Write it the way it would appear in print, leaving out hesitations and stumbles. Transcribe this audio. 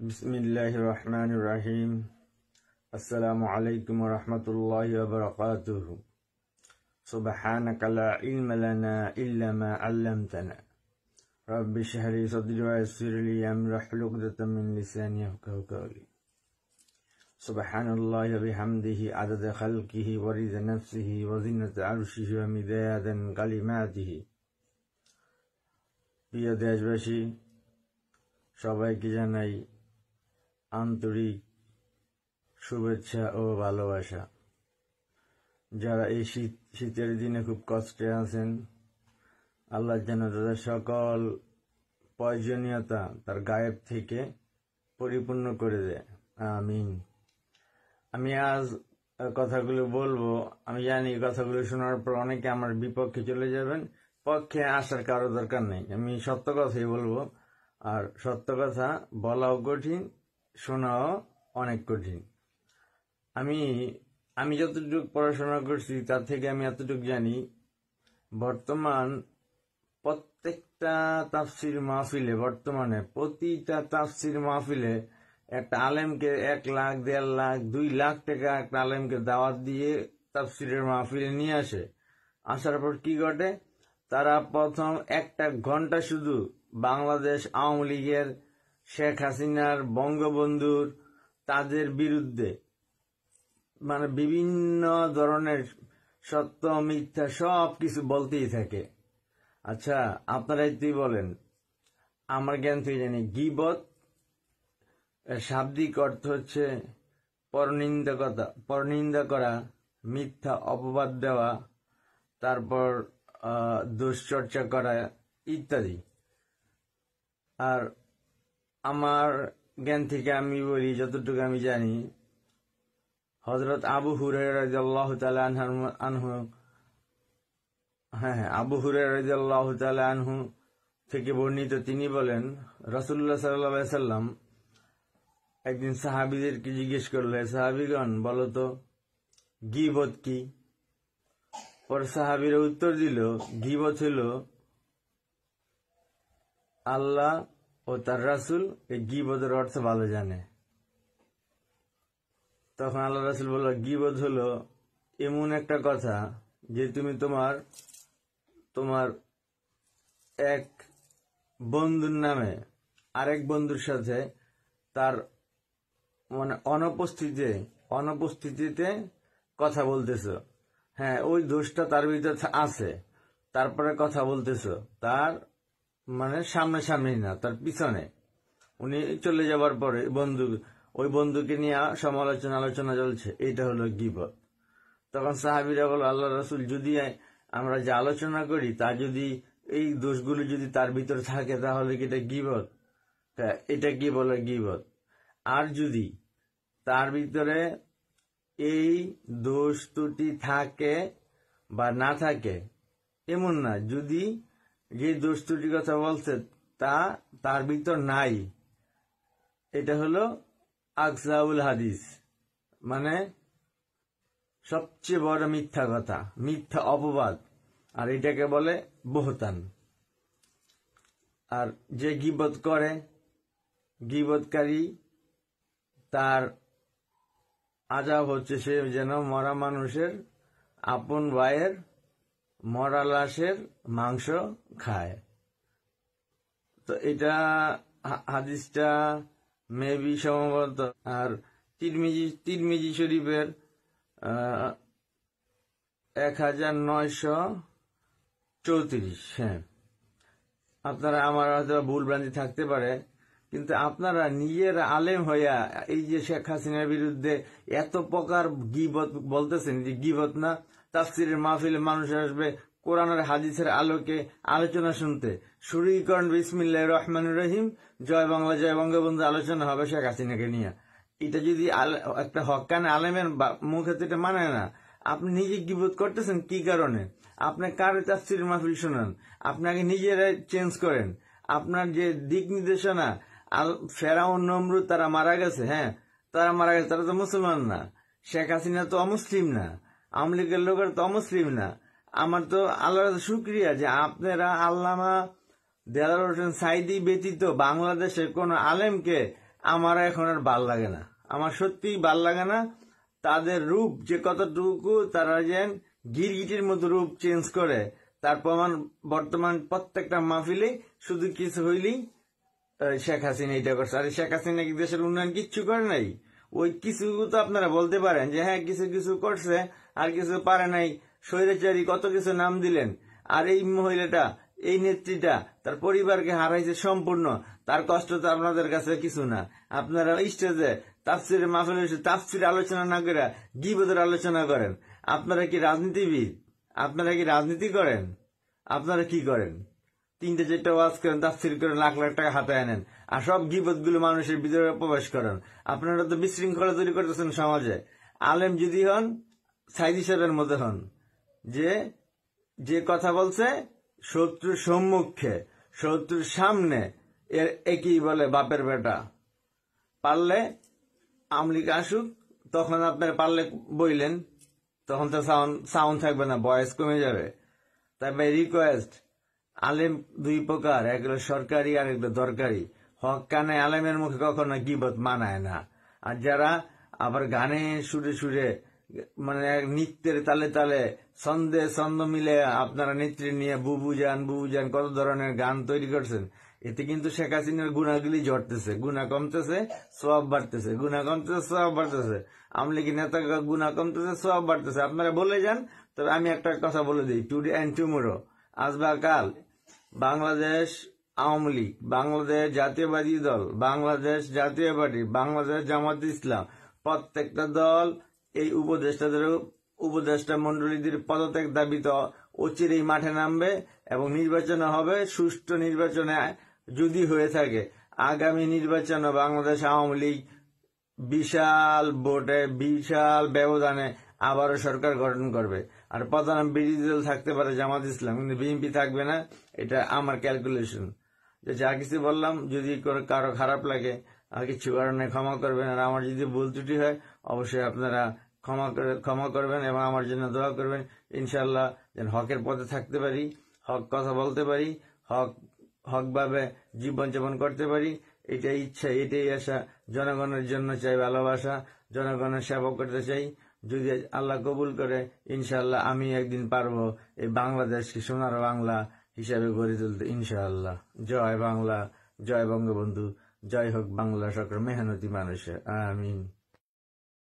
बिस्मिल्लाहिर्रहमानिर्रहीम। अस्सलामु अलैकुम वरहमतुल्लाहि वबरकातुहु। सुब्हानका ला इल्म लना इल्ला मा अल्लमतना। रब्बि इश्रह ली सदरी वयस्सिर ली अमरी वाहलुल उक़दतम मिन लिसानी यफ़क़हू क़ौली। सुब्हानल्लाहि व बिहम्दिही अदद खल्क़िही व रिज़ा नफ्सिही व ज़ीनता अर्शिही व मिदादा कालिमातिही। प्रिय देशबासी, সবাইকে জানাই আন্তরিক শুভেচ্ছা ও ভালোবাসা। যারা এই শীতের দিনে খুব কষ্টে আছেন, আল্লাহ যেন তাদের সকল প্রয়োজনীয়তা তার গায়েব থেকে পরিপূর্ণ করে দেয়, আমিন। আমি আজ কথাগুলো বলবো। আমি জানি কথাগুলো শোনার পর অনেকে আমার বিপক্ষে চলে যাবেন, পক্ষে আসার কারো দরকার নেই। আমি সত্য কথাই বলবো, আর সত্য কথা বলাও কঠিন, শোনাও অনেক কঠিন। আমি যতটুকু পড়াশোনা করছি তার থেকে আমি এতটুকু জানি, বর্তমান প্রত্যেকটা তাফসির মাহফিলে, বর্তমানে প্রতিটা তাফসির মাহফিলে একটা আলেমকে 1 লাখ, 1.5 লাখ, 2 লাখ টাকা একটা আলেমকে দাওয়াত দিয়ে তাফসিরের মাহফিলে নিয়ে আসে। আসার পর কি ঘটে, তারা প্রথম 1 ঘন্টা শুধু বাংলাদেশ আওয়ামী লীগের, শেখ হাসিনার, বঙ্গবন্ধুর, তাদের বিরুদ্ধে মানে বিভিন্ন ধরনের সত্য মিথ্যা সব কিছু বলতেই থাকে। আচ্ছা, আপনারা তুই বলেন, আমার জ্ঞান থেকে জানি গীবত শাব্দিক অর্থ হচ্ছে পরনিন্দা করা, মিথ্যা অপবাদ দেওয়া, তারপর দুশ্চর্চা করা ইত্যাদি। আর আমার জ্ঞান থেকে আমি বলি, যতটুকু আমি জানি, হযরত আবু হুরায়রা রাদিয়াল্লাহু তাআলা আনহু আবু হুরায়রা রাদিয়াল্লাহু তাআলা আনহু থেকে বর্ণিত, তিনি বলেন, রাসূলুল্লাহ সাল্লাল্লাহু আলাইহি সাল্লাম একদিন সাহাবীদেরকে জিজ্ঞেস করলেন, সাহাবীগণ বলো তো গীবত কি? পর সাহাবীরা উত্তর দিল, গীবত হলো আল্লাহ ও তার রাসূল এই গীবতের অর্থ ভালো জানে। তখন আল্লাহ রাসূল বলল, গীবত হলো এমন একটা কথা যে তুমি তোমার এক বন্ধুর নামে আরেক বন্ধুর সাথে তার মানে অনুপস্থিতিতে কথা বলতেছ। হ্যাঁ, ওই দোষটা তার ভিতরে আছে, তারপরে কথা বলতেছ, তার মানে সামনাসামনি না, তার পিছনে। উনি চলে যাবার পরে ওই বন্ধুকে নিয়ে আলোচনা চলছে, এইটা হলো গীবত। তখন সাহাবীরা বলল, আল্লাহ রাসূল, যদি আমরা যে আলোচনা করি তা যদি এই দোষগুলো যদি তার ভিতরে থাকে তাহলে কি এটা গীবত? এটা কি বলে গীবত? আর যদি তার ভিতরে এই দোষ ত্রুটি থাকে বা না থাকে এমন না, যদি যে দোষ ত্রুটির কথা বলছে তা তার ভিতর নাই, এটা হলো আকযাউল হাদিস, মানে সবচেয়ে বড় মিথ্যা কথা, মিথ্যা অপবাদ। আর এটাকে বলে বহতান। আর যে গীবত করে, গীবতকারী, তার আযাব হচ্ছে সে যেন মরা মানুষের, আপন ভাইয়ের মরা লাশের মাংস খায়। তো এটা হাদিসটা মেবি সম্ভবত, আর তিরমিজি শরীফের 1934। হ্যাঁ, আপনারা, আমার হয়তো ভুল ভ্রান্তি থাকতে পারে, কিন্তু আপনারা নিজের আলেম হইয়া এই যে শেখ হাসিনার বিরুদ্ধে এত প্রকার গীবত বলতেছেন, যে গীবত না? তাফসিরের মাহফিলে মানুষ আসবে কোরআনের হাদিসের আলোকে আলোচনা শুনতে, শুরুই করেন বিসমিল্লাহির রহমানির রহিম, জয় বাংলা জয় বঙ্গবন্ধু, আলোচনা হবে শেখ হাসিনাকে নিয়ে। এটা যদি একটা হক্কানে আলেমের মুখে এটা মানে না। আপনি নিজে গীবত করতেছেন কি কারণে? আপনি কার তাফসিরের মাহফিল শোনান? আপনি আগে নিজেরাই চেঞ্জ করেন। আপনার যে দিক নির্দেশনা, ফেরাউন, নমরুদ, তারা মারা গেছে। হ্যাঁ, তারা মারা গেছে, তারা তো মুসলমান না। শেখ হাসিনা তো অমুসলিম না, আওয়ামী লীগের লোকের তো অমুসলিম না। আমার তো আল্লাহর শুকরিয়া যে আপনারা আল্লামা দেলাওয়ার হোসেন সাঈদী ব্যতীত বাংলাদেশের কোন আলেমকে আমার এখন আর ভাল লাগে না, আমার সত্যিই ভাল লাগে না। তাদের রূপ যে কতটুকু তারা যেন গিরগিটির মতো রূপ চেঞ্জ করে, তার প্রমাণ বর্তমান প্রত্যেকটা মাহফিলে শুধু কিছু হইলেই শেখ হাসিনা এটা করছে। আর শেখ হাসিনা কি দেশের উন্নয়ন কিচ্ছু করে নাই? ওই কিছু তো আপনারা বলতে পারেন যে হ্যাঁ কিছু কিছু করছে আর কিছু পারে নাই, স্বৈরাচারী কত কিছু নাম দিলেন। আর এই মহিলাটা, এই নেত্রীটা তার পরিবারকে হারাইছে সম্পূর্ণ, তার কষ্ট তো আপনাদের কাছে কিছু না। আপনারা স্টেজে তাফসিরের মাহফিলে তাফসির আলোচনা না করে গীবতের আলোচনা করেন। আপনারা কি রাজনীতিবিদ? আপনারা কি রাজনীতি করেন? আপনারা কি করেন? 3-4টা ওয়াজ করেন, তাফসির করেন, লাখ লাখ টাকা হাতে আনেন, আর সব গীবত গুলো মানুষের ভিতরে প্রবেশ করেন। আপনারা তো বিশৃঙ্খলা তৈরি করতেছেন সমাজে। আলেম যদি হন, সাইদি সাহেবের মধ্যে হন, যে যে কথা বলছে শত্রুর সম্মুখে, শত্রুর সামনে, এর একই বলে বাপের বেটা। পারলে আমলিক আসুক, তখন আপনার পারলে বইলেন, তখন তো সাউন্ড থাকবে না, ভয়েস কমে যাবে। তাই ভাই রিকোয়েস্ট, আলেম দুই প্রকার, এক হলো সরকারি আর একটা দরকারি। হক কানে আলেমের মুখে কখনো গীবত মানায় না। আর যারা আবার গানে সুরে সুরে, মানে নৃত্যের তালে তালে ছন্দ মিলে আপনারা নেত্রী নিয়ে বুবু যান কত ধরনের গান তৈরি করছেন, এতে কিন্তু শেখ হাসিনার গুণাগুলি ঝরতেছে, গুণা কমতেছে, সওয়াব বাড়তেছে, গুণা কমতেছে, সওয়াব বাড়তেছে। আমলিগি নেতা গুণা কমতেছে, সওয়াব বাড়তেছে। আপনারা বলে যান। তবে আমি একটা কথা বলে দিই, টুডে অ্যান্ড টুমোরো, আজ বা কাল বাংলাদেশ আওয়ামী লীগ, বাংলাদেশ জাতীয়বাদী দল, বাংলাদেশ জাতীয় পার্টি, বাংলাদেশ জামাত ইসলাম, প্রত্যেকটা দল এই উপদেষ্টা মন্ডলীদের পদত্যাগ দাবিতে অচিরেই মাঠে নামবে এবং নির্বাচন হবে। সুষ্ঠু নির্বাচনে যদি হয়ে থাকে, আগামী নির্বাচনে বাংলাদেশ আওয়ামী লীগ বিশাল ভোটে, বিশাল ব্যবধানে আবারও সরকার গঠন করবে। আর প্রধান বিরোধী দল থাকতে পারে জামাত ইসলাম, কিন্তু বিএনপি থাকবে না। এটা আমার ক্যালকুলেশন। যে যা কিছু বললাম, যদি কারো খারাপ লাগে আর কিছু কারণে ক্ষমা করবেন। আর আমার যদি ভুল ত্রুটি হয় অবশ্যই আপনারা ক্ষমা করবেন এবং আমার জন্য দোয়া করবেন। ইনশাল্লাহ যেন হকের পথে থাকতে পারি, হক কথা বলতে পারি, হকভাবে জীবনযাপন করতে পারি। এটাই ইচ্ছা, এটাই আশা। জনগণের জন্য চাই ভালোবাসা, জনগণের সেবা করতে চাই। যদি আল্লাহ কবুল করে, ইনশাআল্লাহ আমি একদিন পারবো এই বাংলাদেশকে সোনার বাংলা হিসাবে গড়ে তুলতে, ইনশাআল্লাহ। জয় বাংলা, জয় বঙ্গবন্ধু, জয় হোক বাংলা সকল মেহনতি মানুষের। আমিন।